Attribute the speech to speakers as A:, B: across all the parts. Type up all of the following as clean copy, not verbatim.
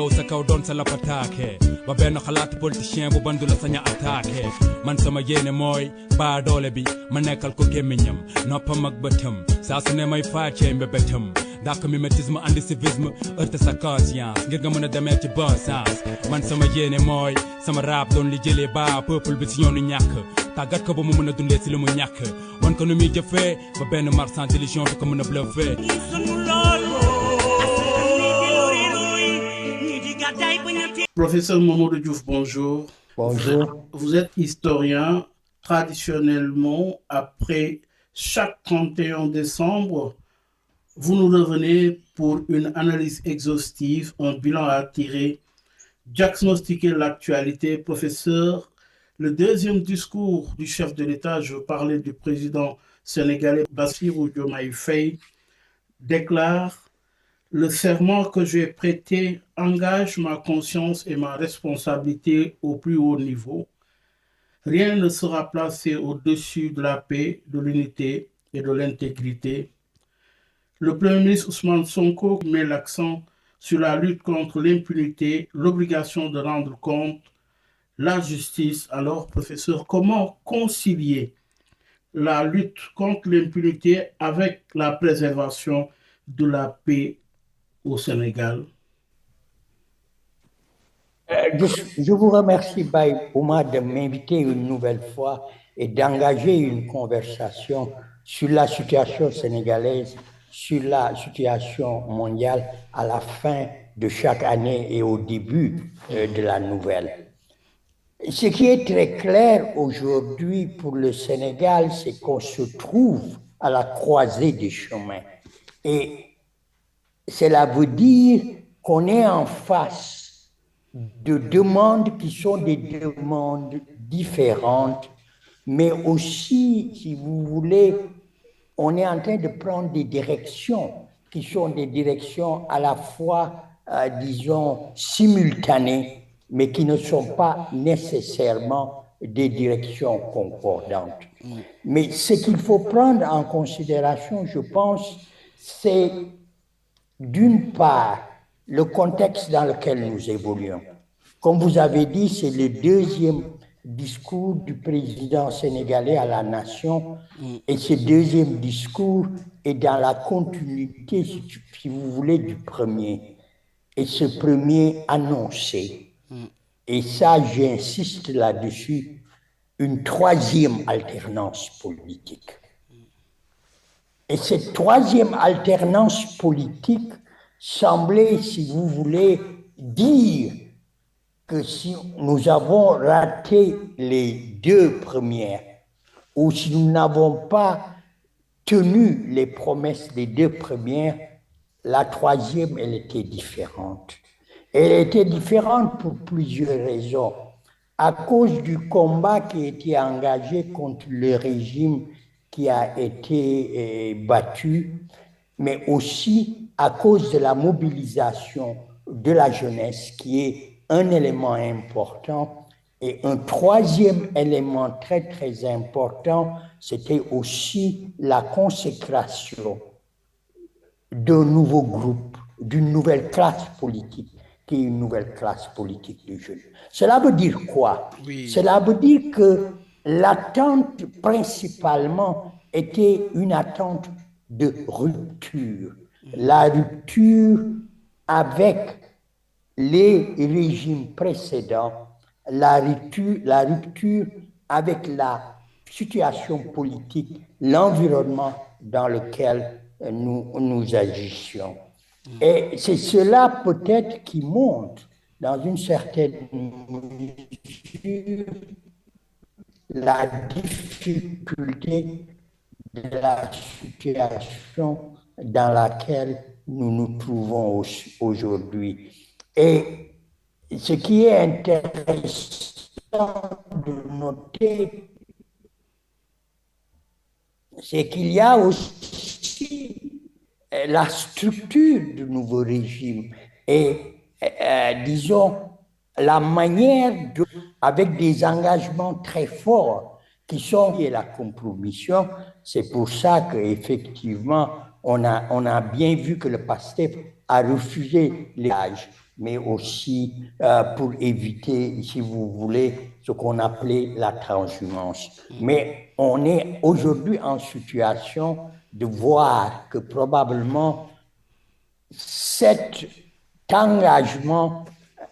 A: taxaw sa kaw doon sa lapataake ba benn xalaat politicien bu bandu la saña attaqué man sama yéene mooy baa doole bi ma nekkal ko gémmiñam noppam ak bëtam saa su ne may faacee mbébétam dàq mimétisme andi civisme heurte sa conscience ngir nga mën a demee ci bon sens man sama yéene mooy sama rap doon li jëlee ba peuple bi si yoonu ñàkk tàggat ko ba mu mën a dundee si li mu ñàkk wan ko nu muy jëfee ba benn marchand d'illusion du ko mën a bluffé.
B: Professeur Mamadou Diouf, bonjour.
C: Bonjour.
B: Vous êtes historien. Traditionnellement, après chaque 31 décembre, vous nous revenez pour une analyse exhaustive, un bilan à tirer, diagnostiquer l'actualité. Professeur, le deuxième discours du chef de l'État, je parlais du président sénégalais Bassirou Diomaye Faye, déclare: le serment que j'ai prêté engage ma conscience et ma responsabilité au plus haut niveau. Rien ne sera placé au-dessus de la paix, de l'unité et de l'intégrité. Le Premier ministre Ousmane Sonko met l'accent sur la lutte contre l'impunité, l'obligation de rendre compte, la justice. Alors, professeur, comment concilier la lutte contre l'impunité avec la préservation de la paix au Sénégal?
C: Je vous remercie, Baye Ouma, de m'inviter une nouvelle fois et d'engager une conversation sur la situation sénégalaise, sur la situation mondiale à la fin de chaque année et au début de la nouvelle. Ce qui est très clair aujourd'hui pour le Sénégal, c'est qu'on se trouve à la croisée des chemins. Et cela veut dire qu'on est en face de demandes qui sont des demandes différentes, mais aussi, si vous voulez, on est en train de prendre des directions qui sont des directions à la fois, disons, simultanées, mais qui ne sont pas nécessairement des directions concordantes. Mais ce qu'il faut prendre en considération, je pense, c'est d'une part le contexte dans lequel nous évoluons. Comme vous avez dit, c'est le deuxième discours du président sénégalais à la nation, et ce deuxième discours est dans la continuité, si vous voulez, du premier. Et ce premier annoncé, et ça j'insiste là-dessus, une troisième alternance politique. Et cette troisième alternance politique semblait, si vous voulez, dire que si nous avons raté les deux premières, ou si nous n'avons pas tenu les promesses des deux premières, la troisième, elle était différente. Elle était différente pour plusieurs raisons. À cause du combat qui a été engagé contre le régime qui a été battu, mais aussi à cause de la mobilisation de la jeunesse, qui est un élément important. Et un troisième élément très, très important, c'était aussi la consécration d'un nouveau groupe, d'une nouvelle classe politique, qui est une nouvelle classe politique de jeunes. Cela veut dire quoi? Oui. Cela veut dire que l'attente principalement était une attente de rupture. La rupture avec les régimes précédents, la rupture avec la situation politique, l'environnement dans lequel nous agissions. Et c'est cela peut-être qui montre dans une certaine mesure la difficulté de la situation dans laquelle nous nous trouvons aujourd'hui. Et ce qui est intéressant de noter, c'est qu'il y a aussi la structure du nouveau régime et, disons, la manière avec des engagements très forts qui sont liés à la compromission. C'est pour ça qu'effectivement, on a bien vu que le PASTEF a refusé les gages. mais aussi pour éviter, si vous voulez, ce qu'on appelait la transhumance. Mais on est aujourd'hui en situation de voir que probablement cet engagement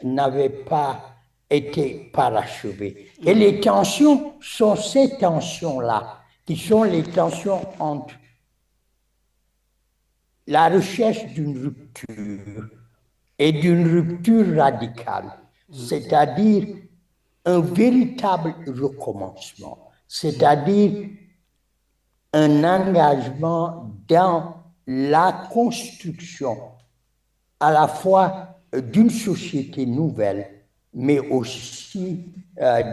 C: n'avait pas été parachevé. Et les tensions sont ces tensions-là, qui sont les tensions entre la recherche d'une rupture et d'une rupture radicale, c'est-à-dire un véritable recommencement, c'est-à-dire un engagement dans la construction à la fois d'une société nouvelle, mais aussi,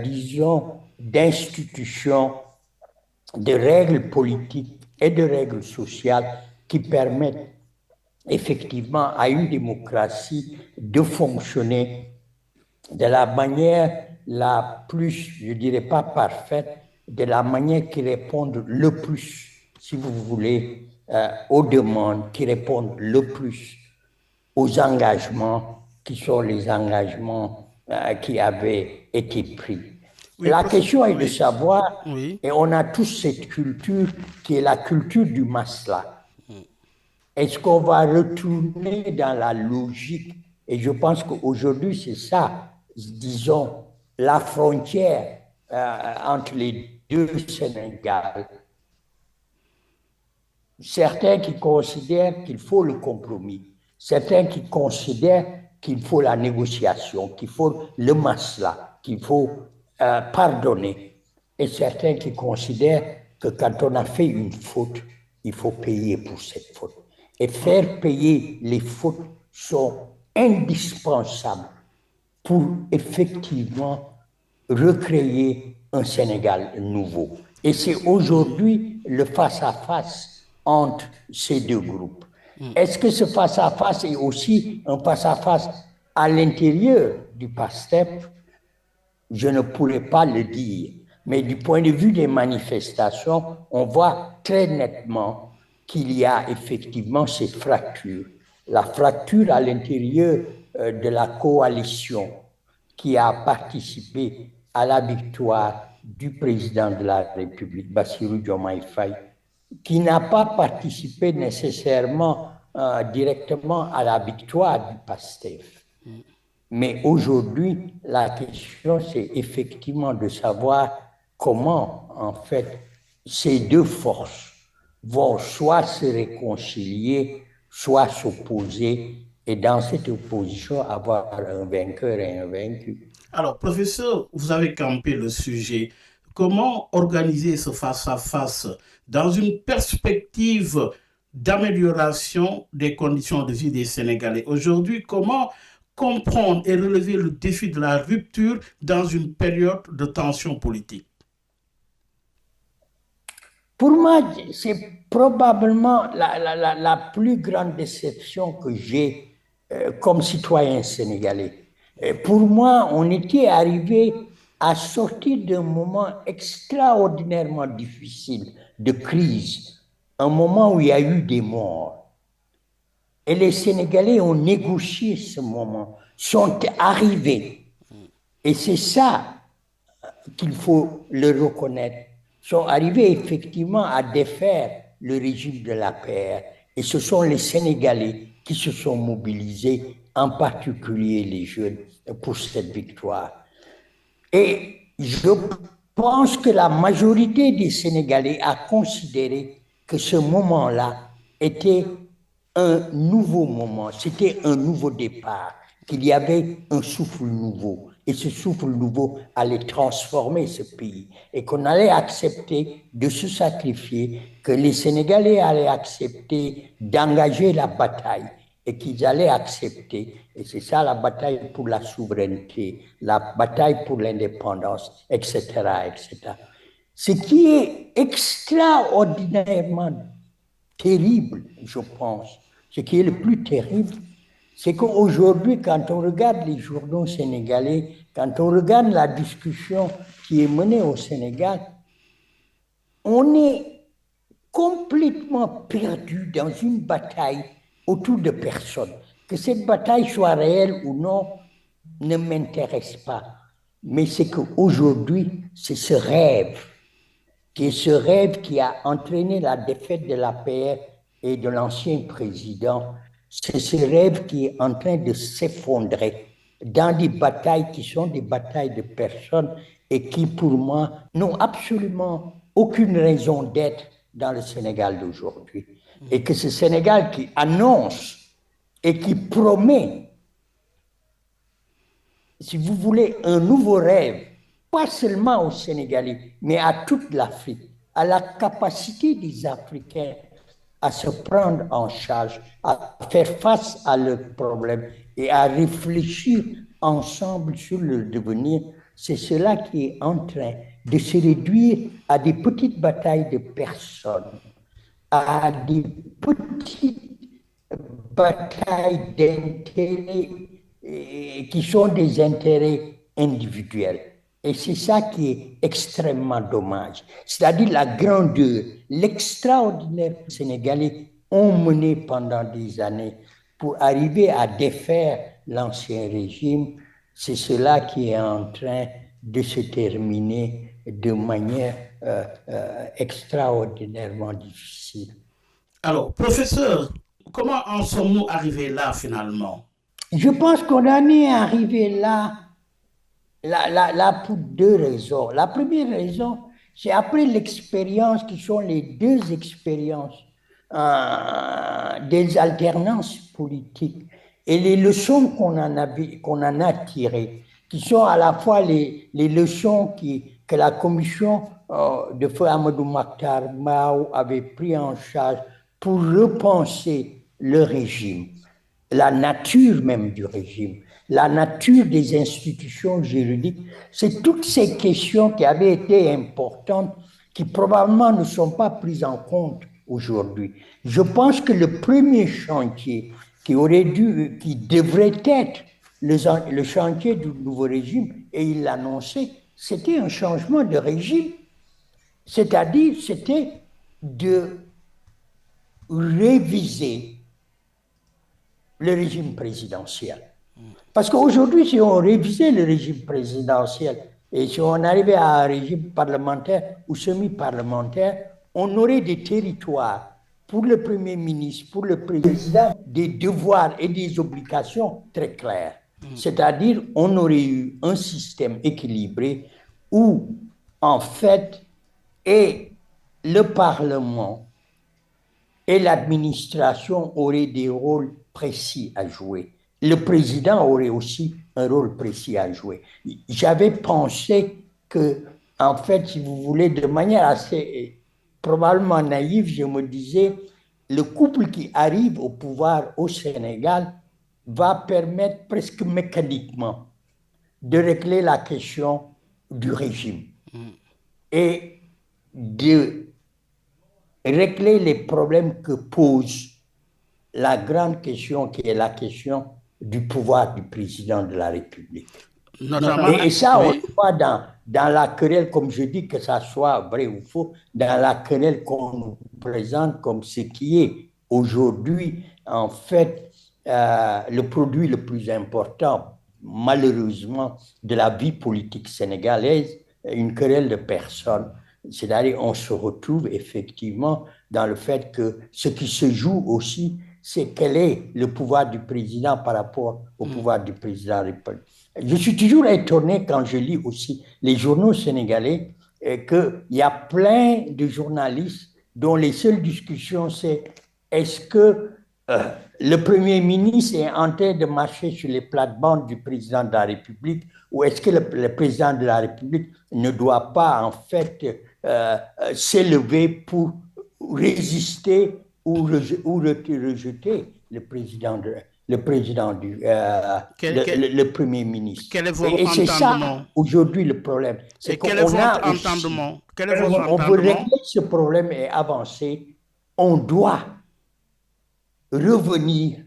C: disons, d'institutions, de règles politiques et de règles sociales qui permettent effectivement à une démocratie de fonctionner de la manière la plus, je dirais pas parfaite, de la manière qui réponde le plus, si vous voulez, aux demandes, qui répondent le plus aux engagements qui sont les engagements qui avaient été pris.
B: Oui,
C: la question est de
B: oui.
C: savoir,
B: Oui.
C: et on a tous cette culture qui est la culture du masla. Est-ce qu'on va retourner dans la logique? Et je pense qu'aujourd'hui, c'est ça, disons, la frontière entre les deux Sénégal. Certains qui considèrent qu'il faut le compromis, certains qui considèrent qu'il faut la négociation, qu'il faut le masla, qu'il faut pardonner, et certains qui considèrent que quand on a fait une faute, il faut payer pour cette faute. Et faire payer les fautes sont indispensables pour effectivement recréer un Sénégal nouveau. Et c'est aujourd'hui le face-à-face entre ces deux groupes. Est-ce que ce face-à-face est aussi un face-à-face à l'intérieur du PASTEF? Je ne pourrais pas le dire. Mais du point de vue des manifestations, on voit très nettement qu'il y a effectivement cette fracture. La fracture à l'intérieur de la coalition qui a participé à la victoire du président de la République, Bassirou Diomaye Faye, qui n'a pas participé nécessairement directement à la victoire du PASTEF. Mais aujourd'hui, la question, c'est effectivement de savoir comment, en fait, ces deux forces vont soit se réconcilier, soit s'opposer, et dans cette opposition, avoir un vainqueur et un vaincu.
B: Alors, professeur, vous avez campé le sujet. Comment organiser ce face-à-face dans une perspective d'amélioration des conditions de vie des Sénégalais? Aujourd'hui, comment comprendre et relever le défi de la rupture dans une période de tension politique?
C: Pour moi, c'est probablement la plus grande déception que j'ai comme citoyen sénégalais. Pour moi, on était arrivé à sortir d'un moment extraordinairement difficile de crise, un moment où il y a eu des morts. Et les Sénégalais ont négocié ce moment, sont arrivés. Et c'est ça qu'il faut le reconnaître. Sont arrivés effectivement à défaire le régime de la paix. Et ce sont les Sénégalais qui se sont mobilisés, en particulier les jeunes, pour cette victoire. Et je pense que la majorité des Sénégalais a considéré que ce moment-là était un nouveau moment, c'était un nouveau départ, qu'il y avait un souffle nouveau. Et ce souffle nouveau allait transformer ce pays et qu'on allait accepter de se sacrifier, que les Sénégalais allaient accepter d'engager la bataille et qu'ils allaient accepter, et c'est ça la bataille pour la souveraineté, la bataille pour l'indépendance, etc., etc. Ce qui est extraordinairement terrible, je pense, ce qui est le plus terrible, c'est qu'aujourd'hui, quand on regarde les journaux sénégalais, quand on regarde la discussion qui est menée au Sénégal, on est complètement perdu dans une bataille autour de personnes. Que cette bataille soit réelle ou non ne m'intéresse pas. Mais c'est qu'aujourd'hui, c'est ce rêve qui a entraîné la défaite de l'APR et de l'ancien président. C'est ce rêve qui est en train de s'effondrer dans des batailles qui sont des batailles de personnes et qui, pour moi, n'ont absolument aucune raison d'être dans le Sénégal d'aujourd'hui. Et que ce Sénégal qui annonce et qui promet, si vous voulez, un nouveau rêve, pas seulement aux Sénégalais, mais à toute l'Afrique, à la capacité des Africains à se prendre en charge, à faire face à leurs problèmes et à réfléchir ensemble sur le devenir, c'est cela qui est en train de se réduire à des petites batailles de personnes, à des petites batailles d'intérêts qui sont des intérêts individuels. Et c'est ça qui est extrêmement dommage. C'est-à-dire la grandeur, l'extraordinaire Sénégalais ont mené pendant des années pour arriver à défaire l'ancien régime. C'est cela qui est en train de se terminer de manière extraordinairement difficile.
B: Alors, professeur, comment en sommes-nous arrivés là finalement?
C: Je pense qu'on en est arrivé là pour deux raisons. La première raison, c'est après l'expérience qui sont les deux expériences des alternances politiques et les leçons qu'on en a tirées, qui sont à la fois les leçons que la commission de Feu Amadou Makhtar Mao avait pris en charge pour repenser le régime, la nature même du régime, la nature des institutions juridiques. C'est toutes ces questions qui avaient été importantes, qui probablement ne sont pas prises en compte aujourd'hui. Je pense que le premier chantier qui devrait être le chantier du nouveau régime, et il l'a annoncé, c'était un changement de régime. C'est-à-dire, c'était de réviser le régime présidentiel. Parce qu'aujourd'hui, si on révisait le régime présidentiel et si on arrivait à un régime parlementaire ou semi-parlementaire, on aurait des territoires pour le Premier ministre, pour le président, des devoirs et des obligations très clairs. C'est-à-dire, on aurait eu un système équilibré où, en fait, et le Parlement et l'administration auraient des rôles précis à jouer. Le président aurait aussi un rôle précis à jouer. J'avais pensé que, en fait, si vous voulez, de manière assez probablement naïve, je me disais, le couple qui arrive au pouvoir au Sénégal va permettre presque mécaniquement de régler la question du régime et de régler les problèmes que pose la grande question qui est la question du pouvoir du président de la République. Et ça, on le voit dans la querelle, comme je dis, que ça soit vrai ou faux, dans la querelle qu'on nous présente comme ce qui est aujourd'hui, en fait, le produit le plus important, malheureusement, de la vie politique sénégalaise, une querelle de personnes. C'est-à-dire, on se retrouve effectivement dans le fait que ce qui se joue aussi, c'est quel est le pouvoir du président par rapport au pouvoir du président républicain. Je suis toujours étonné quand je lis aussi les journaux sénégalais qu'il y a plein de journalistes dont les seules discussions c'est est-ce que le Premier ministre est en train de marcher sur les plates-bandes du président de la République ou est-ce que le président de la République ne doit pas en fait s'élever pour résister ou rejeter le Premier ministre.
B: Quel est votre
C: et c'est ça aujourd'hui le problème.
B: C'est qu'on a entendement.
C: On veut régler ce problème et avancer. On doit revenir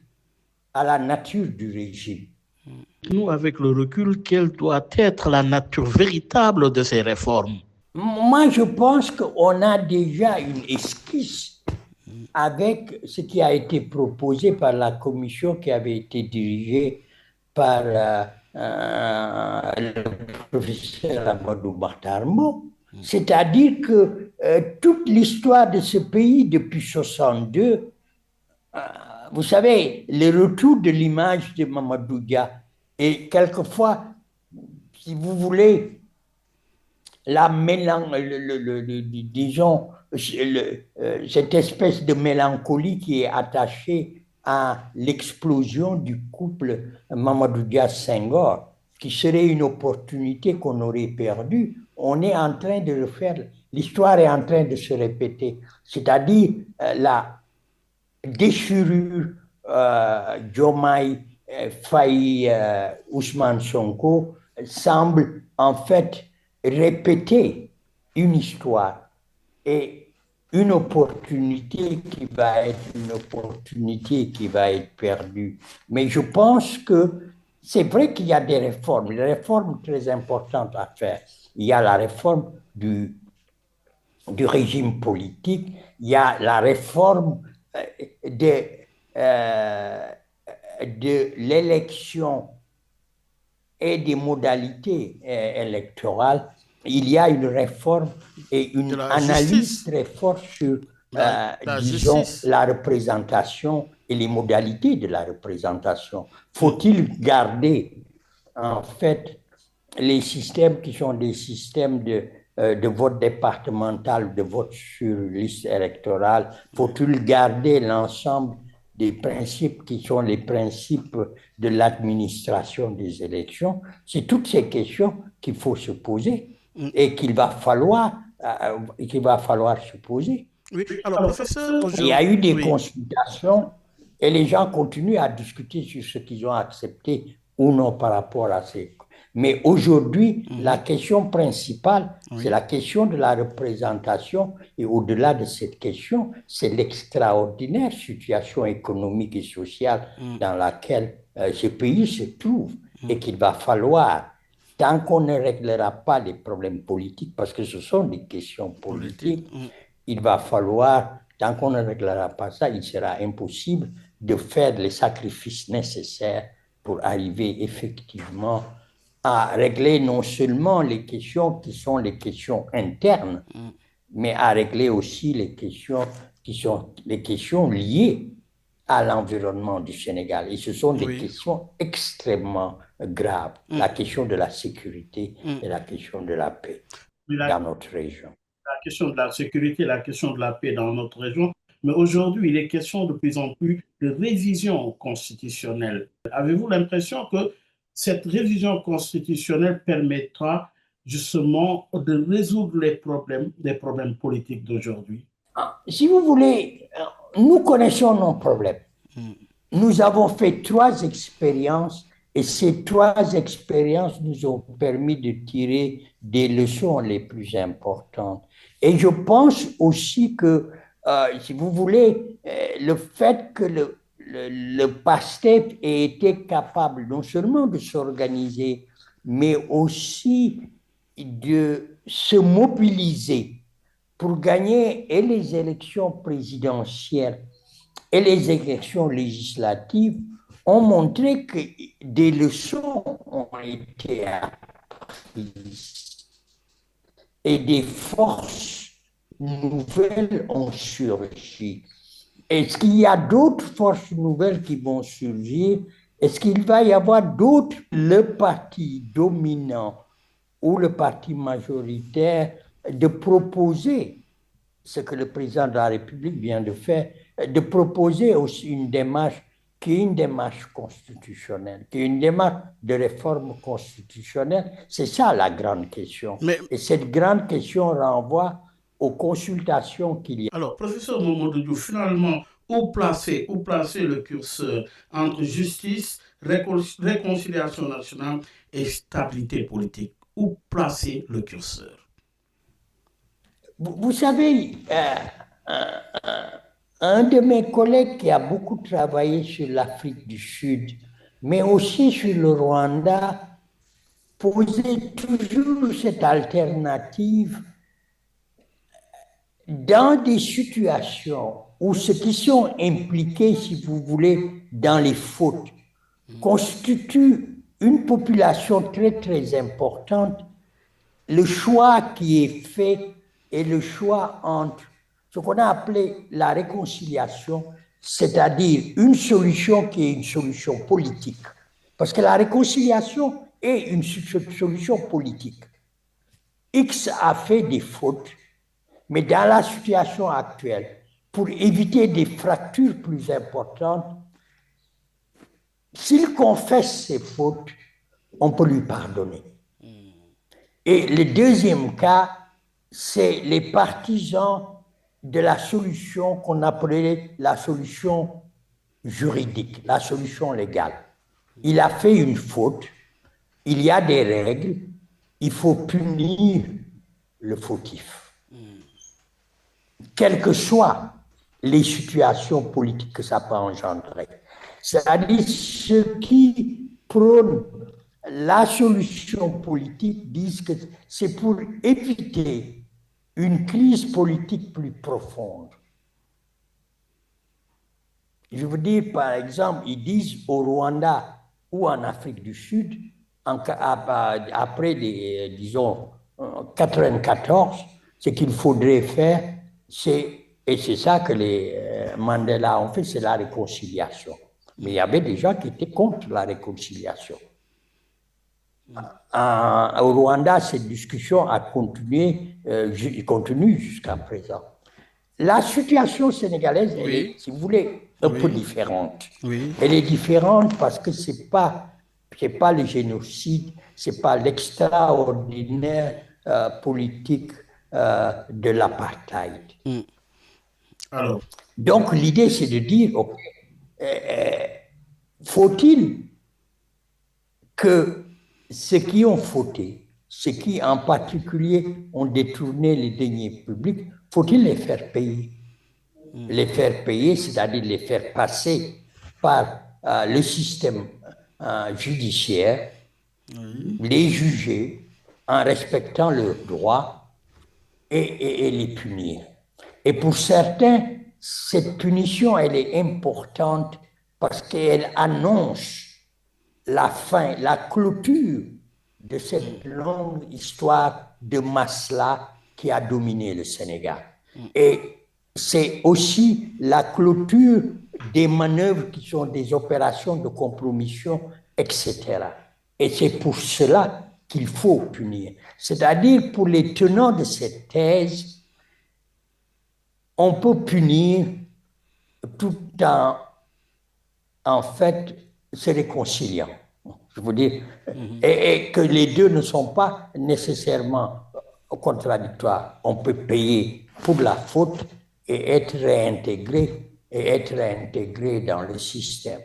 C: à la nature du régime.
B: Nous, avec le recul, quelle doit être la nature véritable de ces réformes?
C: Moi, je pense qu'on a déjà une esquisse avec ce qui a été proposé par la commission qui avait été dirigée par le professeur Amadou Bartarmo, c'est-à-dire que toute l'histoire de ce pays depuis 1962, vous savez, le retour de l'image de Mamadou Dia et quelquefois, si vous voulez, disons, cette espèce de mélancolie qui est attachée à l'explosion du couple Mamadou Dia-Senghor, qui serait une opportunité qu'on aurait perdue, on est en train de le faire. L'histoire est en train de se répéter. C'est-à-dire la déchirure Diomaye Faye Ousmane Sonko semble en fait répéter une histoire et une opportunité qui va être perdue. Mais je pense que c'est vrai qu'il y a des réformes très importantes à faire. Il y a la réforme du régime politique, il y a la réforme de l'élection et des modalités électorales. Il y a une réforme et une analyse très forte sur, disons, la représentation et les modalités de la représentation. Faut-il garder, en fait, les systèmes qui sont des systèmes de vote départemental, de vote sur liste électorale? Faut-il garder l'ensemble des principes qui sont les principes de l'administration des élections? C'est toutes ces questions qu'il faut se poser et qu'il va falloir se poser.
B: Oui. Alors, professeur,
C: il y a eu des consultations et les gens continuent à discuter sur ce qu'ils ont accepté ou non par rapport à ces. Mais aujourd'hui, la question principale, c'est la question de la représentation. Et au-delà de cette question, c'est l'extraordinaire situation économique et sociale dans laquelle ce pays se trouve et qu'il va falloir, tant qu'on ne réglera pas les problèmes politiques, parce que ce sont des questions politiques, il va falloir, tant qu'on ne réglera pas ça, il sera impossible de faire les sacrifices nécessaires pour arriver effectivement à régler non seulement les questions qui sont les questions internes, mais à régler aussi les questions qui sont les questions liées à l'environnement du Sénégal. Et ce sont des questions extrêmement graves. La question de la sécurité et la question de la paix dans notre région.
B: La question de la sécurité, la question de la paix dans notre région. Mais aujourd'hui, il est question de plus en plus de révision constitutionnelle. Avez-vous l'impression que cette révision constitutionnelle permettra justement de résoudre les problèmes politiques d'aujourd'hui?
C: Si vous voulez, nous connaissons nos problèmes. Nous avons fait 3 expériences et ces 3 expériences nous ont permis de tirer des leçons les plus importantes. Et je pense aussi que, si vous voulez, le fait que le PASTEF ait été capable non seulement de s'organiser, mais aussi de se mobiliser pour gagner et les élections présidentielles et les élections législatives ont montré que des leçons ont été apprises et des forces nouvelles ont surgi. Est-ce qu'il y a d'autres forces nouvelles qui vont surgir? Est-ce qu'il va y avoir d'autres? Le parti dominant ou le parti majoritaire de proposer ce que le président de la République vient de faire, de proposer aussi une démarche qui est une démarche constitutionnelle, qui est une démarche de réforme constitutionnelle. C'est ça la grande question. Et cette grande question renvoie aux consultations qu'il y a.
B: Alors, professeur Mamadou Diouf, finalement, où placer le curseur entre justice, réconciliation nationale et stabilité politique? Où placer le curseur?
C: Vous savez, un de mes collègues qui a beaucoup travaillé sur l'Afrique du Sud, mais aussi sur le Rwanda, posait toujours cette alternative dans des situations ou ceux qui sont impliqués, si vous voulez, dans les fautes, constituent une population très, très importante. Le choix qui est fait est le choix entre ce qu'on a appelé la réconciliation, c'est-à-dire une solution qui est une solution politique. Parce que la réconciliation est une solution politique. X a fait des fautes, mais dans la situation actuelle, pour éviter des fractures plus importantes, s'il confesse ses fautes, on peut lui pardonner. Et le deuxième cas, c'est les partisans de la solution qu'on appelait la solution juridique, la solution légale. Il a fait une faute, il y a des règles, il faut punir le fautif. Quelles que soient les situations politiques que ça peut engendrer. C'est-à-dire ceux qui prônent la solution politique disent que c'est pour éviter une crise politique plus profonde. Je veux dire, par exemple, ils disent au Rwanda ou en Afrique du Sud, après, disons, 94, ce qu'il faudrait faire, et c'est ça que les Mandela ont fait, c'est la réconciliation. Mais il y avait des gens qui étaient contre la réconciliation. Au Rwanda, cette discussion a continué, continue jusqu'à présent. La situation sénégalaise, elle est, si vous voulez, un peu différente. Elle est différente parce que c'est pas le génocide, c'est pas l'extraordinaire politique de l'apartheid.
B: Alors.
C: Donc l'idée, c'est de dire, faut-il que ceux qui ont fauté, ceux qui en particulier ont détourné les deniers publics, faut-il les faire payer? Les faire payer, c'est-à-dire les faire passer par le système judiciaire, les juger en respectant leurs droits et les punir. Et pour certains, cette punition, elle est importante parce qu'elle annonce la fin, la clôture de cette longue histoire de masla qui a dominé le Sénégal. Et c'est aussi la clôture des manœuvres qui sont des opérations de compromission, etc. Et c'est pour cela qu'il faut punir. C'est-à-dire, pour les tenants de cette thèse, on peut punir tout en fait, se réconciliant. Je veux dire, et que les deux ne sont pas nécessairement contradictoires. On peut payer pour la faute et être réintégré dans le système.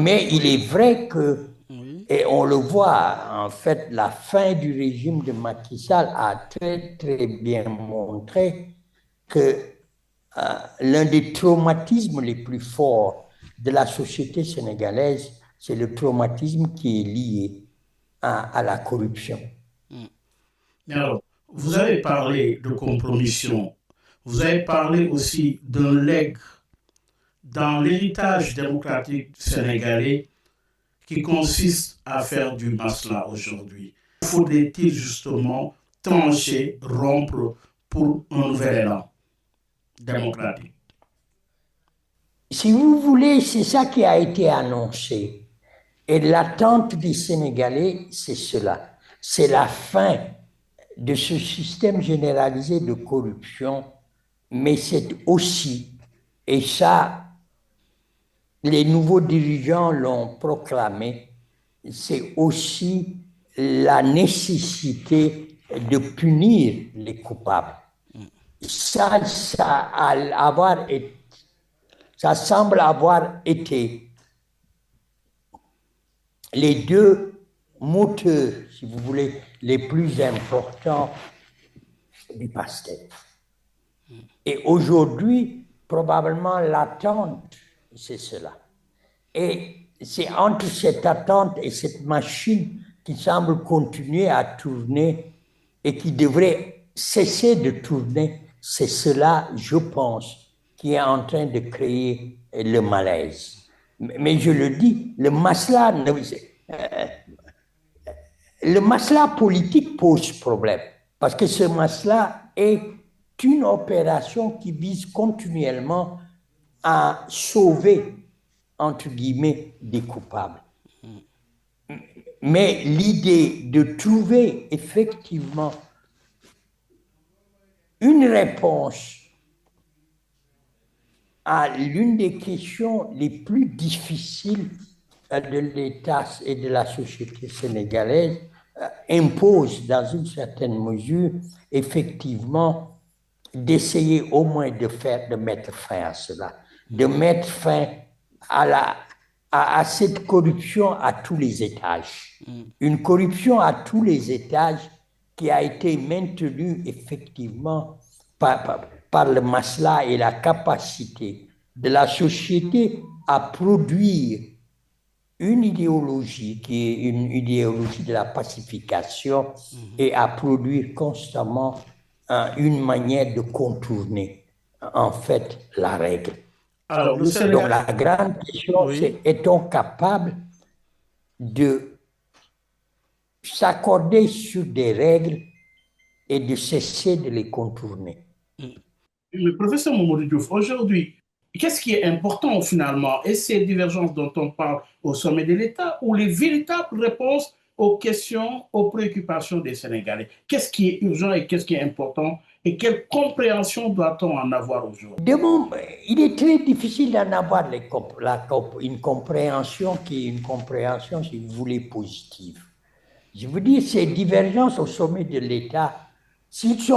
C: Mais il est vrai que, et on le voit, en fait, la fin du régime de Macky Sall a très, très bien montré que l'un des traumatismes les plus forts de la société sénégalaise, c'est le traumatisme qui est lié à la corruption.
B: Alors, vous avez parlé de compromission, vous avez parlé aussi d'un legs dans l'héritage démocratique sénégalais qui consiste à faire du masla aujourd'hui. Faudrait-il justement trancher, rompre pour un nouvel élan démocratique?
C: Si vous voulez, c'est ça qui a été annoncé. Et l'attente des Sénégalais, c'est cela. C'est la fin de ce système généralisé de corruption, mais c'est aussi, et ça, les nouveaux dirigeants l'ont proclamé, c'est aussi la nécessité de punir les coupables. Ça semble avoir été les deux moteurs, si vous voulez, les plus importants du PASTEF. Et aujourd'hui, probablement, l'attente, c'est cela. Et c'est entre cette attente et cette machine qui semble continuer à tourner et qui devrait cesser de tourner. C'est cela, je pense, qui est en train de créer le malaise. Mais je le dis, le masla politique pose problème, parce que ce masla est une opération qui vise continuellement à sauver, entre guillemets, des coupables. Mais l'idée de trouver effectivement une réponse à l'une des questions les plus difficiles de l'État et de la société sénégalaise impose, dans une certaine mesure, effectivement, d'essayer au moins de mettre fin à cela, de mettre fin à cette corruption à tous les étages. Une corruption à tous les étages qui a été maintenue effectivement par le masla et la capacité de la société à produire une idéologie qui est une idéologie de la pacification et à produire constamment une manière de contourner en fait la règle.
B: Alors, le
C: Donc
B: Sénégal,
C: la grande question,
B: oui.
C: c'est est-on capable de s'accorder sur des règles et de cesser de les contourner?
B: Mais professeur Mamadou Diouf, aujourd'hui, qu'est-ce qui est important finalement? Est-ce ces divergences dont on parle au sommet de l'État ou les véritables réponses aux questions, aux préoccupations des Sénégalais? Qu'est-ce qui est urgent et qu'est-ce qui est important? Et quelle compréhension doit-on en avoir aujourd'hui?
C: Il est très difficile d'en avoir une compréhension qui est une compréhension, si vous voulez, positive. Je veux dire, ces divergences au sommet de l'État, si ce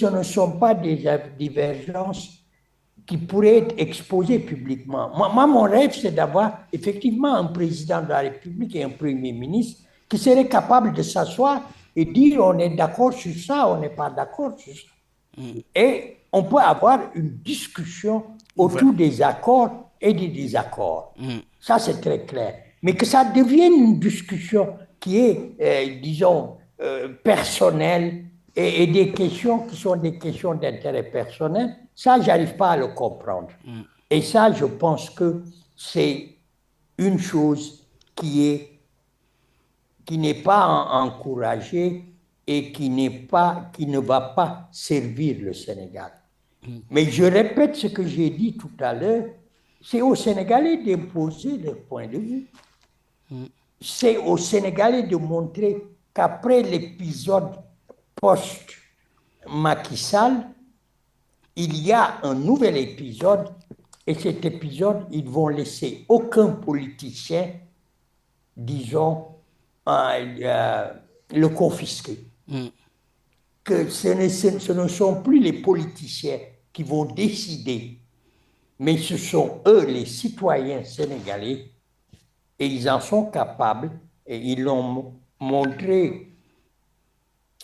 C: ne sont pas des divergences qui pourraient être exposées publiquement. Moi, mon rêve, c'est d'avoir effectivement un président de la République et un premier ministre qui seraient capables de s'asseoir et dire on est d'accord sur ça, on n'est pas d'accord sur ça. Et on peut avoir une discussion autour des accords et des désaccords. Ça, c'est très clair. Mais que ça devienne une discussion qui est, disons, personnelle et des questions qui sont des questions d'intérêt personnel, ça, j'arrive pas à le comprendre. Et ça, je pense que c'est une chose qui n'est pas encouragée et qui ne va pas servir le Sénégal. Mais je répète ce que j'ai dit tout à l'heure, c'est aux Sénégalais d'imposer leur point de vue. C'est aux Sénégalais de montrer qu'après l'épisode post-Macky Sall, il y a un nouvel épisode, et cet épisode, ils vont laisser aucun politicien, disons, le confisquer. Que ce ne sont plus les politiciens qui vont décider, mais ce sont eux, les citoyens sénégalais, et ils en sont capables, et ils l'ont montré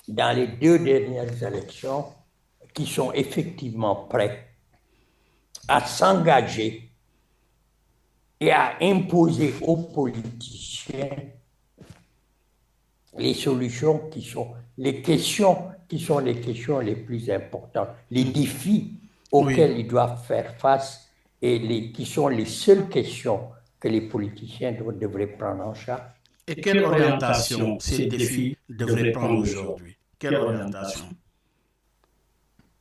C: dans les 2 dernières élections, qui sont effectivement prêts à s'engager et à imposer aux politiciens les solutions qui sont les questions les plus importantes, les défis auxquels ils doivent faire face et qui sont les seules questions que les politiciens devraient prendre en charge.
B: Et quelle orientation ces défis devraient prendre aujourd'hui? Quelle orientation?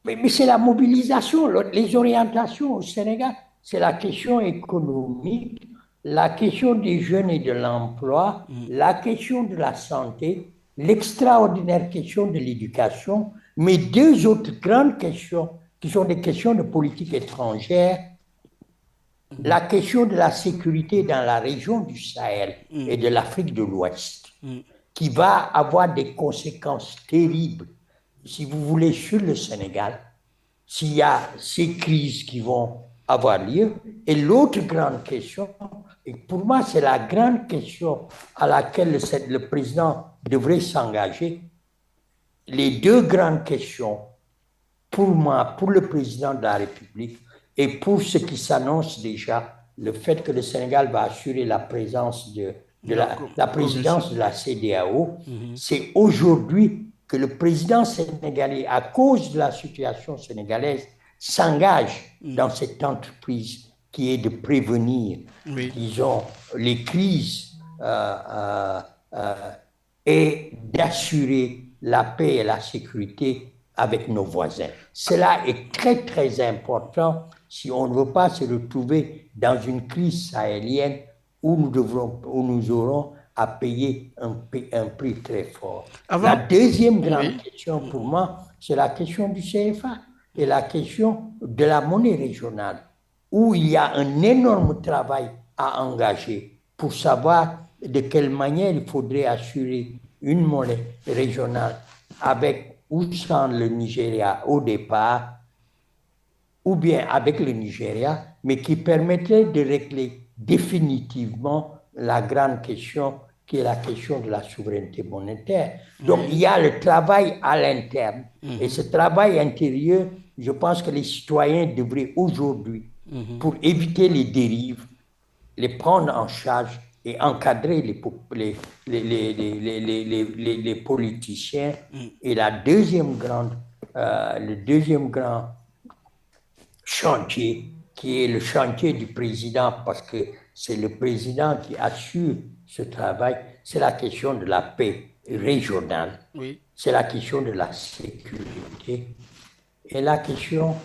C: Mais c'est la mobilisation, les orientations au Sénégal, c'est la question économique, la question des jeunes et de l'emploi, la question de la santé, l'extraordinaire question de l'éducation, mais 2 autres grandes questions qui sont des questions de politique étrangère, la question de la sécurité dans la région du Sahel et de l'Afrique de l'Ouest, qui va avoir des conséquences terribles, si vous voulez, sur le Sénégal, s'il y a ces crises qui vont avoir lieu. Et l'autre grande question, et pour moi c'est la grande question à laquelle le président devrait s'engager, les 2 grandes questions, pour moi, pour le président de la République, et pour ce qui s'annonce déjà, le fait que le Sénégal va assurer la présence la présidence de la CEDEAO, c'est aujourd'hui que le président sénégalais, à cause de la situation sénégalaise, s'engage dans cette entreprise qui est de prévenir, disons, les crises et d'assurer la paix et la sécurité avec nos voisins. Cela est très, très important si on ne veut pas se retrouver dans une crise sahélienne où nous aurons à payer un prix très fort. La deuxième grande question pour moi, c'est la question du CFA et la question de la monnaie régionale, où il y a un énorme travail à engager pour savoir de quelle manière il faudrait assurer une monnaie régionale avec ou sans le Nigeria au départ, ou bien avec le Nigeria, mais qui permettrait de régler définitivement la grande question qui est la question de la souveraineté monétaire. Donc, il y a le travail à l'interne. Et ce travail intérieur, je pense que les citoyens devraient aujourd'hui, pour éviter les dérives, les prendre en charge et encadrer les politiciens. Et le deuxième grand chantier, qui est le chantier du président, parce que c'est le président qui assure ce travail, c'est la question de la paix régionale, c'est la question de la sécurité et la question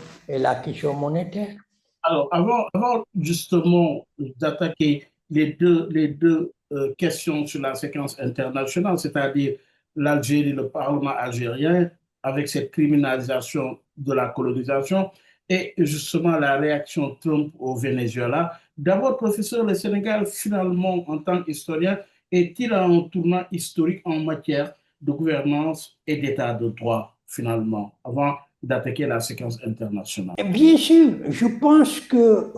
C: monétaire.
B: Alors, avant justement d'attaquer les deux questions sur la séquence internationale, c'est-à-dire l'Algérie, le Parlement algérien, avec cette criminalisation de la colonisation, et justement la réaction Trump au Venezuela. D'abord, professeur, le Sénégal, finalement, en tant qu'historien, est-il à un tournant historique en matière de gouvernance et d'état de droit, finalement, avant d'attaquer la séquence internationale?
C: Bien sûr, je pense que,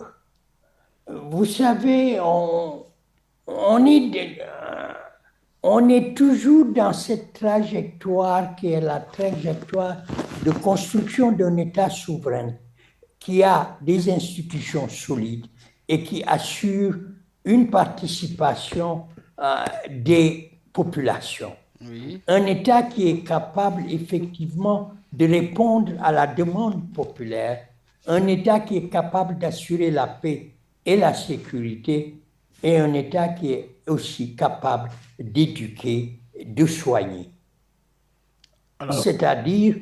C: vous savez, on est toujours dans cette trajectoire qui est la trajectoire de construction d'un État souverain qui a des institutions solides et qui assure une participation des populations. Un État qui est capable effectivement de répondre à la demande populaire, un État qui est capable d'assurer la paix et la sécurité, et un État qui est aussi capable d'éduquer, de soigner. C'est-à-dire,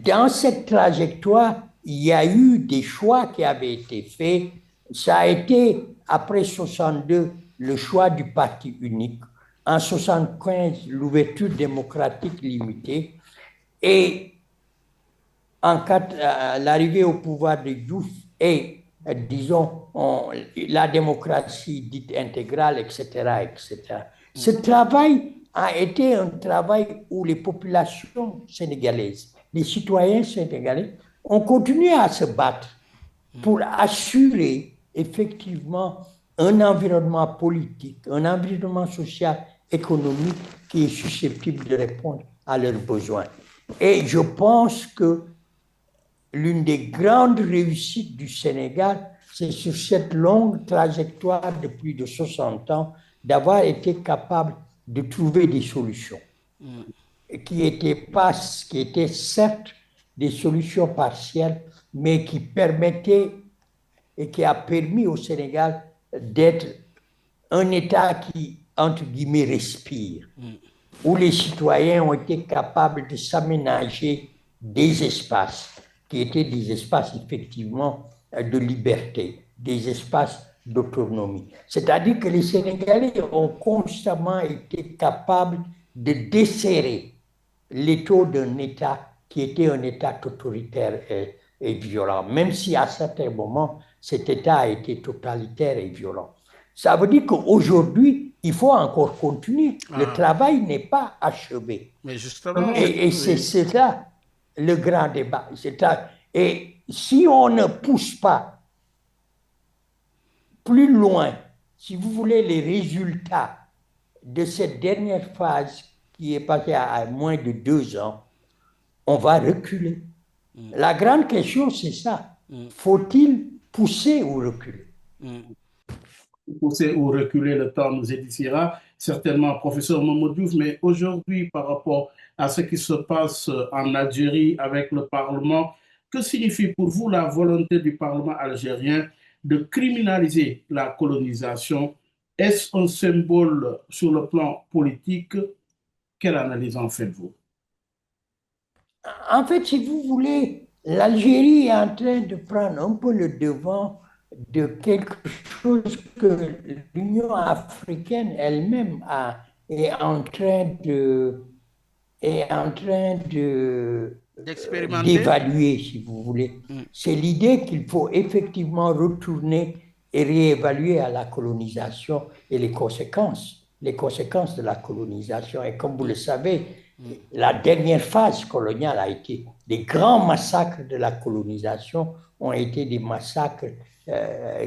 C: dans cette trajectoire, il y a eu des choix qui avaient été faits. Ça a été, après 62, le choix du parti unique. En 75, l'ouverture démocratique limitée. Et l'arrivée au pouvoir de Diouf et, disons, la démocratie dite intégrale, etc., etc. Ce travail a été un travail où les populations sénégalaises, les citoyens sénégalais, ont continué à se battre pour assurer effectivement un environnement politique, un environnement social, économique qui est susceptible de répondre à leurs besoins. Et je pense que l'une des grandes réussites du Sénégal, c'est sur cette longue trajectoire de plus de 60 ans, d'avoir été capable de trouver des solutions qui étaient certes des solutions partielles, mais qui permettaient et qui a permis au Sénégal d'être un État qui, entre guillemets, respire, où les citoyens ont été capables de s'aménager des espaces qui étaient des espaces effectivement de liberté, des espaces d'autonomie. C'est-à-dire que les Sénégalais ont constamment été capables de desserrer l'étau d'un État qui était un État autoritaire et violent, même si à certains moments, cet État a été totalitaire et violent. Ça veut dire qu'aujourd'hui, il faut encore continuer. Le travail n'est pas achevé.
B: Mais justement,
C: et c'est ça le grand débat. Et si on ne pousse pas plus loin, si vous voulez, les résultats de cette dernière phase qui est passée à moins de 2 ans, on va reculer. La grande question, c'est ça. Faut-il pousser ou reculer?
B: Pousser ou reculer, le temps nous édifiera certainement, professeur Mamadou Diouf, mais aujourd'hui, par rapport à ce qui se passe en Algérie avec le Parlement, que signifie pour vous la volonté du Parlement algérien de criminaliser la colonisation? Est-ce un symbole sur le plan politique? Quelle analyse en faites-vous?
C: En fait, si vous voulez, l'Algérie est en train de prendre un peu le devant de quelque chose que l'Union africaine elle-même est en train
B: D'expérimenter?
C: d'évaluer, si vous voulez. C'est l'idée qu'il faut effectivement retourner et réévaluer à la colonisation et les conséquences de la colonisation. Et comme vous le savez, la dernière phase coloniale a été des grands massacres de la colonisation, ont été des massacres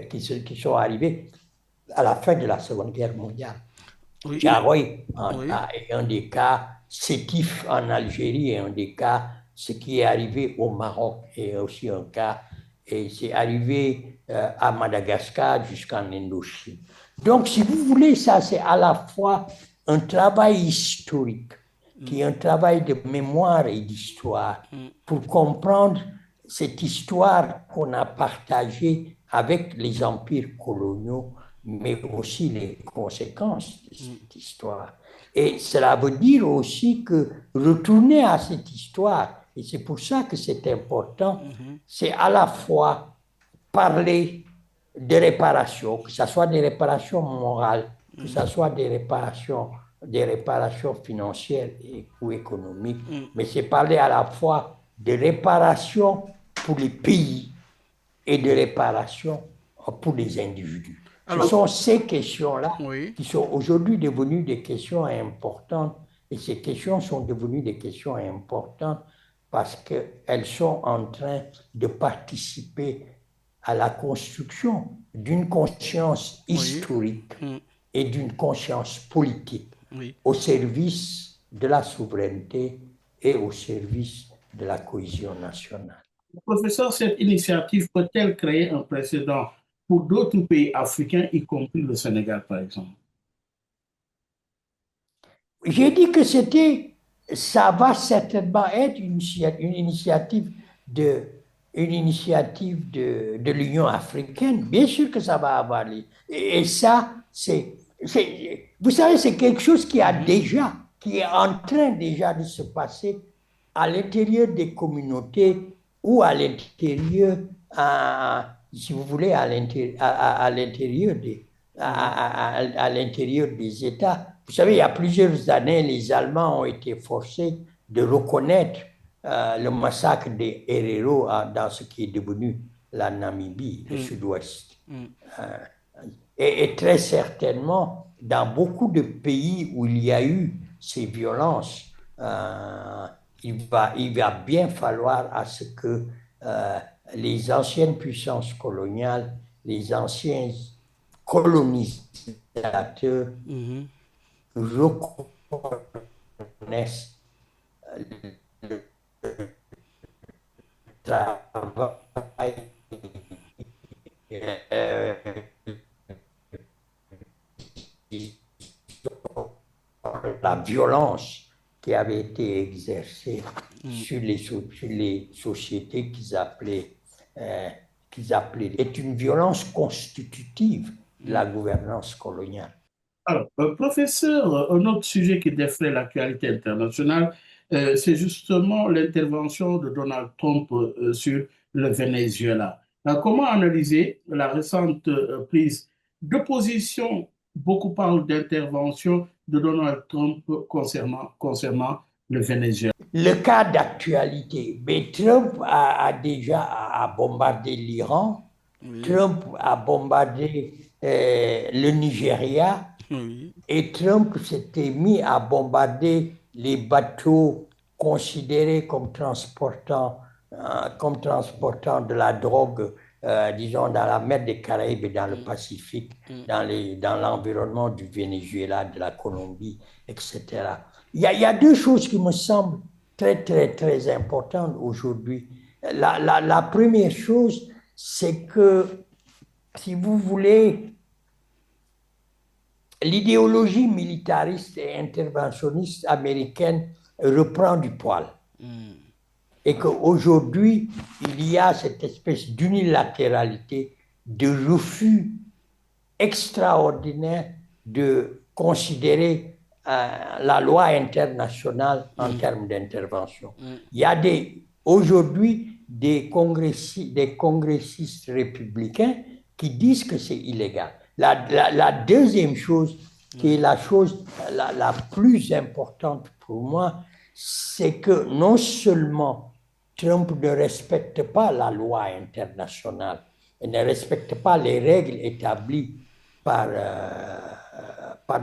C: qui sont arrivés à la fin de la Seconde Guerre mondiale.
B: Oui.
C: Tiaroy
B: Oui.
C: est un des cas, Sétif en Algérie est un des cas, ce qui est arrivé au Maroc est aussi un cas, et c'est arrivé à Madagascar jusqu'en Indochine. Donc, si vous voulez, ça c'est à la fois un travail historique, qui est un travail de mémoire et d'histoire, pour comprendre cette histoire qu'on a partagée avec les empires coloniaux, mais aussi les conséquences de cette histoire. Et cela veut dire aussi que retourner à cette histoire, et c'est pour ça que c'est important, c'est à la fois parler de réparation, que ce soit des réparations morales, que ce soit des réparations financières ou économiques, mais c'est parler à la fois de réparation pour les pays et de réparation pour les individus.
B: Alors,
C: ce sont ces questions-là
B: oui.
C: qui sont aujourd'hui devenues des questions importantes, et ces questions sont devenues des questions importantes parce qu'elles sont en train de participer à la construction d'une conscience historique et d'une conscience politique au service de la souveraineté et au service de la cohésion nationale.
B: Professeur, cette initiative peut-elle créer un précédent pour d'autres pays africains, y compris le Sénégal, par exemple?
C: J'ai dit que ça va certainement être une initiative de l'Union africaine. Bien sûr que ça va avoir lieu. Et ça, vous savez, c'est quelque chose qui est en train déjà de se passer à l'intérieur des communautés ou à l'intérieur, si vous voulez, à l'intérieur des États. Vous savez, il y a plusieurs années, les Allemands ont été forcés de reconnaître le massacre des Herero dans ce qui est devenu la Namibie, le sud-ouest. Et très certainement, dans beaucoup de pays où il y a eu ces violences, il va bien falloir à ce que les anciennes puissances coloniales, les anciens colonisateurs reconnaissent le travail, la violence qui avait été exercée sur les sociétés qu'ils appelaient est une violence constitutive de la gouvernance coloniale.
B: Alors, professeur, un autre sujet qui défraie l'actualité internationale, c'est justement l'intervention de Donald Trump sur le Venezuela. Comment analyser la récente prise de position? Beaucoup parlent d'intervention de Donald Trump concernant le Venezuela.
C: Le cas d'actualité, mais Trump a déjà bombardé l'Iran, Trump a bombardé le Nigeria, et Trump s'était mis à bombarder les bateaux considérés comme transportant de la drogue, disons, dans la mer des Caraïbes et dans le Pacifique, dans l'environnement du Venezuela, de la Colombie, etc. Il y a deux choses qui me semblent très, très, très importantes aujourd'hui. La première chose, c'est que, si vous voulez, l'idéologie militariste et interventionniste américaine reprend du poil. et qu'aujourd'hui, il y a cette espèce d'unilatéralité, de refus extraordinaire de considérer la loi internationale en termes d'intervention. Il y a aujourd'hui des congressistes républicains qui disent que c'est illégal. La deuxième chose, qui est la chose la plus importante pour moi, c'est que non seulement Trump ne respecte pas la loi internationale et ne respecte pas les règles établies par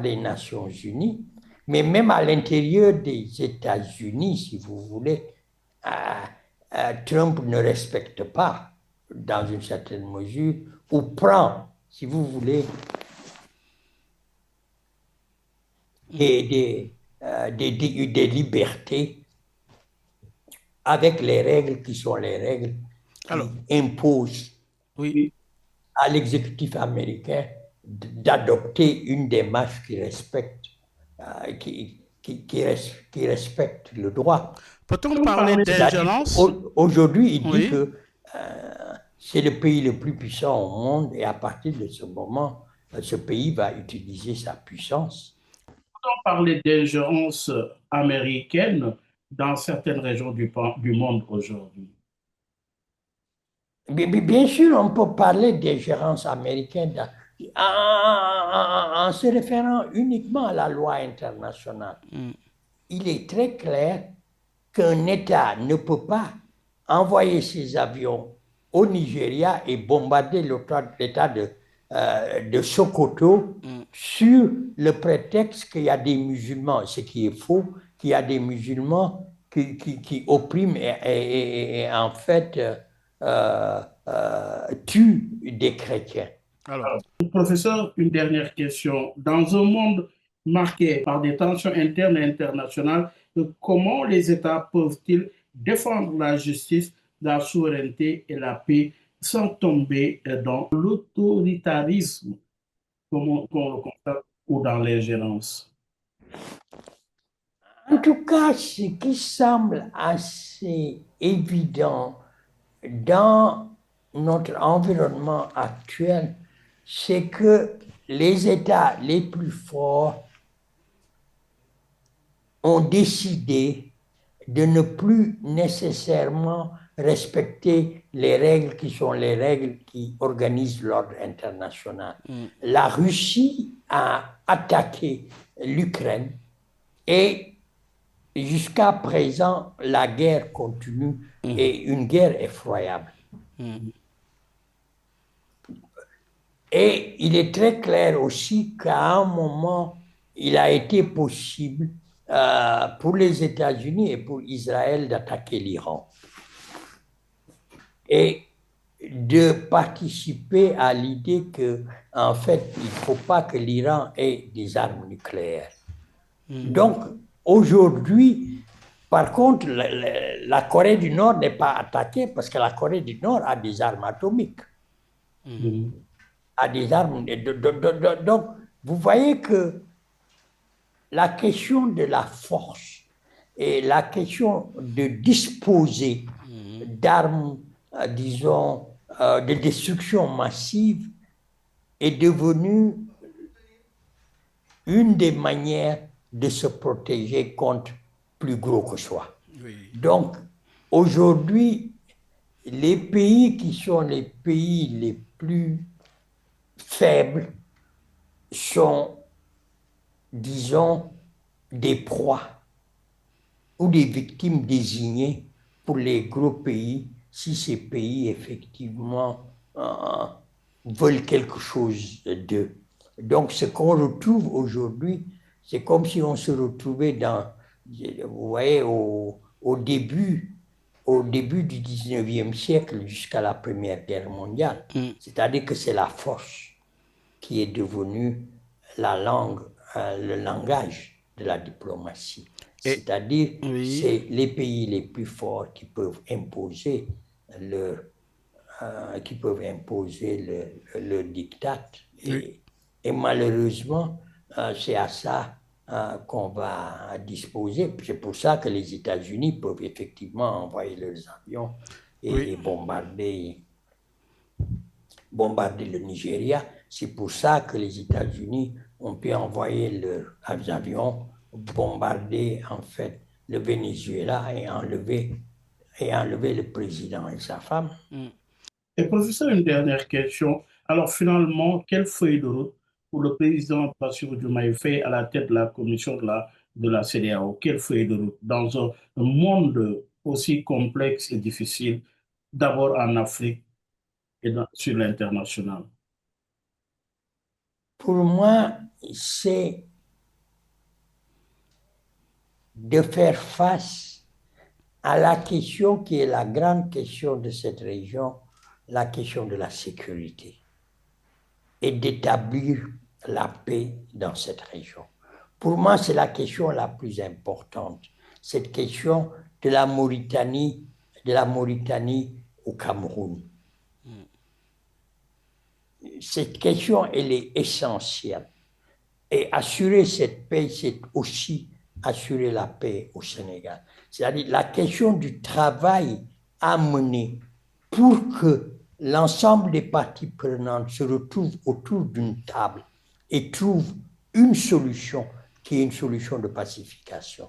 C: les Nations Unies, mais même à l'intérieur des États-Unis, si vous voulez, Trump ne respecte pas, dans une certaine mesure, ou prend, si vous voulez, des libertés avec les règles qui sont les règles qui imposent à l'exécutif américain d'adopter une démarche qui respecte, qui respecte le droit.
B: Peut-on parler d'ingérence?
C: Aujourd'hui, il dit que c'est le pays le plus puissant au monde et à partir de ce moment, ce pays va utiliser sa puissance.
B: Peut-on parler d'ingérence américaine dans certaines régions du monde aujourd'hui?
C: Bien sûr, on peut parler d'ingérence américaine en se référant uniquement à la loi internationale. Il est très clair qu'un État ne peut pas envoyer ses avions au Nigeria et bombarder l'État de Sokoto sur le prétexte qu'il y a des musulmans, ce qui est faux, qu'il y a des musulmans qui oppriment et en fait tuent des chrétiens.
B: Alors, professeur, une dernière question. Dans un monde marqué par des tensions internes et internationales, comment les États peuvent-ils défendre la justice, la souveraineté et la paix sans tomber dans l'autoritarisme, comme on le constate, ou dans l'ingérence?
C: En tout cas, ce qui semble assez évident dans notre environnement actuel, c'est que les États les plus forts ont décidé de ne plus nécessairement respecter les règles qui sont les règles qui organisent l'ordre international. La Russie a attaqué l'Ukraine et jusqu'à présent, la guerre continue et une guerre effroyable. Et il est très clair aussi qu'à un moment, il a été possible pour les États-Unis et pour Israël d'attaquer l'Iran et de participer à l'idée que, en fait, il ne faut pas que l'Iran ait des armes nucléaires. Donc, aujourd'hui, par contre, la Corée du Nord n'est pas attaquée parce que la Corée du Nord a des armes atomiques. A des armes. Donc, vous voyez que la question de la force et la question de disposer d'armes, disons, de destruction massive est devenue une des manières de se protéger contre plus gros que soi. Donc, aujourd'hui, les pays qui sont les pays les plus faibles sont, disons, des proies ou des victimes désignées pour les gros pays si ces pays, effectivement, veulent quelque chose d'eux. Donc, ce qu'on retrouve aujourd'hui, c'est comme si on se retrouvait vous voyez, au début du 19e siècle jusqu'à la Première Guerre mondiale. C'est-à-dire que c'est la force qui est devenue la langue, le langage de la diplomatie. C'est-à-dire c'est les pays les plus forts qui peuvent imposer le diktat. Et malheureusement, c'est à ça qu'on va disposer. C'est pour ça que les États-Unis peuvent effectivement envoyer leurs avions et bombarder le Nigeria. C'est pour ça que les États-Unis ont pu envoyer leurs avions bombarder en fait le Venezuela et enlever le président et sa femme.
B: Et professeur, une dernière question. Alors finalement, quelle feuille de route pour le président Bassirou Diomaye Faye à la tête de la commission de la CEDEAO? Quelle feuille de route dans un monde aussi complexe et difficile, d'abord en Afrique et sur l'international?
C: Pour moi, c'est de faire face à la question qui est la grande question de cette région, la question de la sécurité, et d'établir la paix dans cette région. Pour moi, c'est la question la plus importante, cette question de la Mauritanie au Cameroun. Cette question, elle est essentielle. Et assurer cette paix, c'est aussi assurer la paix au Sénégal. C'est-à-dire la question du travail à mener pour que l'ensemble des parties prenantes se retrouvent autour d'une table et trouvent une solution qui est une solution de pacification.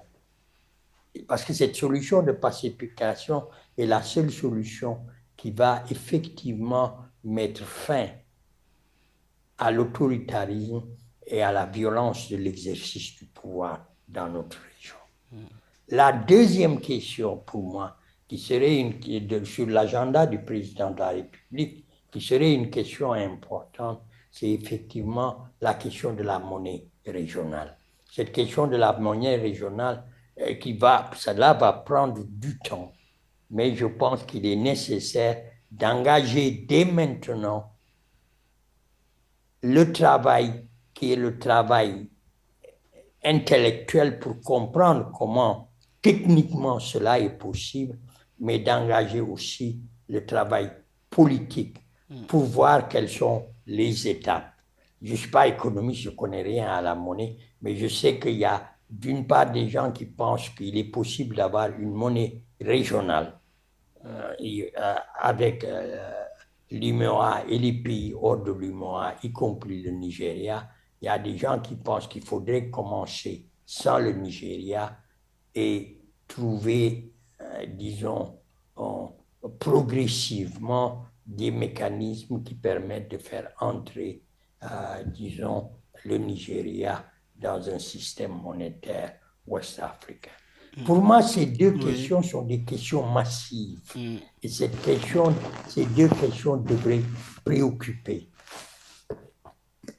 C: Parce que cette solution de pacification est la seule solution qui va effectivement mettre fin à l'autoritarisme et à la violence de l'exercice du pouvoir dans notre région. La deuxième question pour moi, qui serait sur l'agenda du président de la République, qui serait une question importante, c'est effectivement la question de la monnaie régionale. Cette question de la monnaie régionale, cela va prendre du temps, mais je pense qu'il est nécessaire d'engager dès maintenant le travail qui est le travail intellectuel pour comprendre comment techniquement cela est possible, mais d'engager aussi le travail politique pour voir quelles sont les étapes. Je ne suis pas économiste, je ne connais rien à la monnaie, mais je sais qu'il y a d'une part des gens qui pensent qu'il est possible d'avoir une monnaie régionale avec l'UMOA et les pays hors de l'UMOA, y compris le Nigeria. Il y a des gens qui pensent qu'il faudrait commencer sans le Nigeria et trouver, disons, progressivement des mécanismes qui permettent de faire entrer, disons, le Nigeria dans un système monétaire ouest-africain. Pour moi, ces deux questions sont des questions massives. Et ces deux questions devraient préoccuper.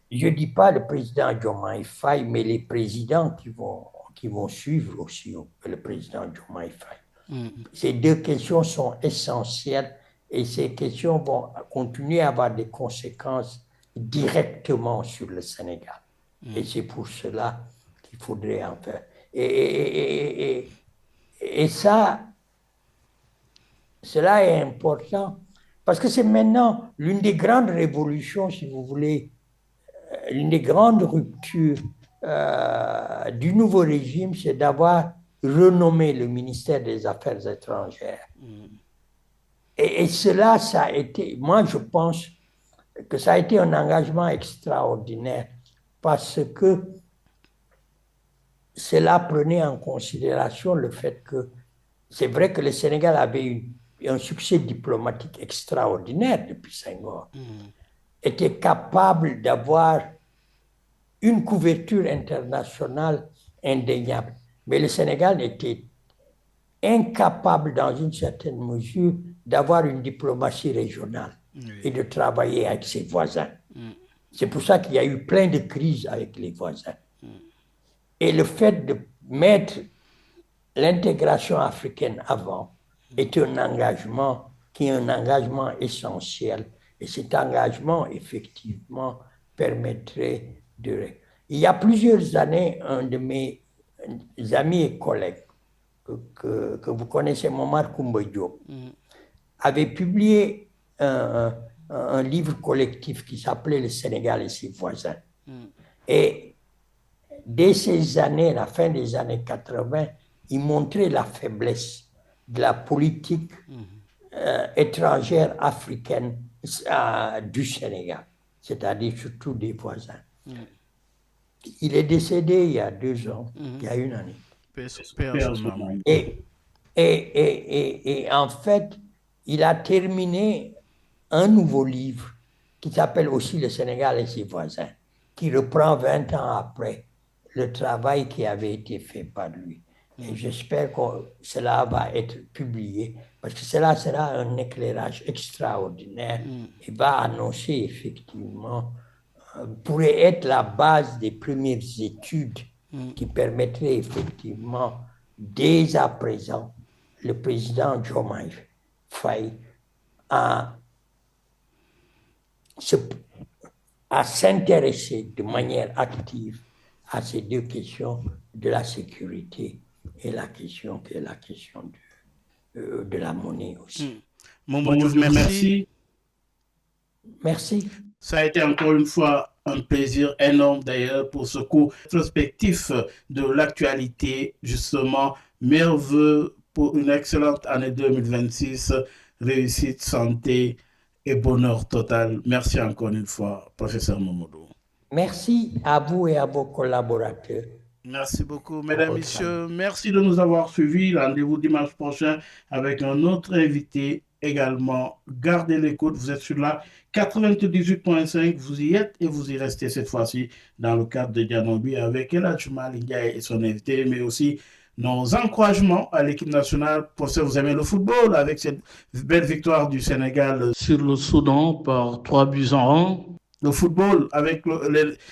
C: Je ne dis pas le président Diomaye Faye, mais les présidents qui vont suivre aussi le président Diomaye Faye. Ces deux questions sont essentielles et ces questions vont continuer à avoir des conséquences directement sur le Sénégal. Et c'est pour cela qu'il faudrait en faire. Et ça, cela est important parce que c'est maintenant l'une des grandes révolutions, si vous voulez, l'une des grandes ruptures du nouveau régime, c'est d'avoir renommé le ministère des Affaires étrangères. Et cela, ça a été, moi je pense que ça a été un engagement extraordinaire parce que cela prenait en considération le fait que c'est vrai que le Sénégal avait eu un succès diplomatique extraordinaire depuis Senghor, était capable d'avoir une couverture internationale indéniable. Mais le Sénégal était incapable, dans une certaine mesure, d'avoir une diplomatie régionale et de travailler avec ses voisins. C'est pour ça qu'il y a eu plein de crises avec les voisins. Et le fait de mettre l'intégration africaine avant est un engagement qui est un engagement essentiel. Et cet engagement, effectivement, permettrait de... Il y a plusieurs années, un de mes amis et collègues que vous connaissez, Momar Koumba Diop, avait publié un livre collectif qui s'appelait « Le Sénégal et ses voisins ». Et dès ces années, la fin des années 80, il montrait la faiblesse de la politique étrangère africaine du Sénégal, c'est-à-dire surtout des voisins. Il est décédé il y a 2 ans, il y a 1 année. Et en fait, il a terminé un nouveau livre qui s'appelle aussi Le Sénégal et ses voisins, qui reprend 20 ans après le travail qui avait été fait par lui. Et j'espère que cela va être publié, parce que cela sera un éclairage extraordinaire et va annoncer effectivement, pourrait être la base des premières études qui permettraient effectivement, dès à présent, le président Diomaye Faye à s'intéresser de manière active à ces 2 questions de la sécurité et la question qui est la question de la monnaie aussi.
B: Mamadou, merci.
C: Merci.
B: Ça a été encore une fois un plaisir énorme d'ailleurs pour ce cours rétrospectif de l'actualité, justement. Meilleurs vœux pour une excellente année 2026, réussite, santé et bonheur total. Merci encore une fois, professeur Mamadou.
C: Merci à vous et à vos collaborateurs.
B: Merci beaucoup, mesdames, messieurs. Merci de nous avoir suivis. Rendez-vous dimanche prochain avec un autre invité également. Gardez l'écoute. Vous êtes sur la 98.5. Vous y êtes et vous y restez cette fois-ci dans le cadre de Dianobi avec El Hadji Malick Ndiaye et son invité, mais aussi nos encouragements à l'équipe nationale. Pour ceux vous aimez le football, avec cette belle victoire du Sénégal sur le Soudan par 3-1. Le football avec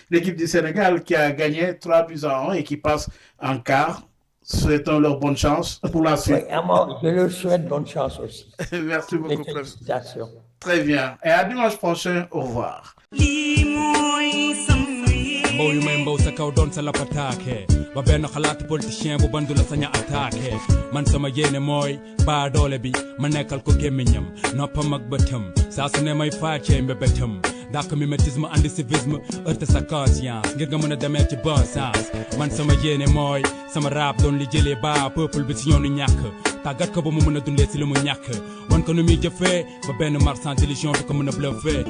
B: l'équipe du Sénégal qui a gagné 3-1 et qui passe en quart. Souhaitons leur bonne chance pour la suite.
C: Oui, moi, je leur souhaite bonne chance aussi.
B: Merci beaucoup.
C: Félicitations.
B: Très bien. Et à dimanche prochain. Au revoir.
A: mbow yu may mbow sa kaw doon sa lapataake ba benn xalaat politicien bu bandu la saña attaqué man sama yéene mooy baa doole bi ma nekkal ko gémmiñam noppam ak bëtam saa su ne may faacee mbébétam dàq mimétisme andi civisme heurte sa conscience ngir nga mën a demee ci bon sens man sama yéene mooy sama rap doon li jëlee baa peuple bi si yoonu ñàkk tàggat ko ba mu mën a dundee si li mu ñàkk wan ko nu muy jëfee ba benn marchand d'illusion du ko mën a bluffé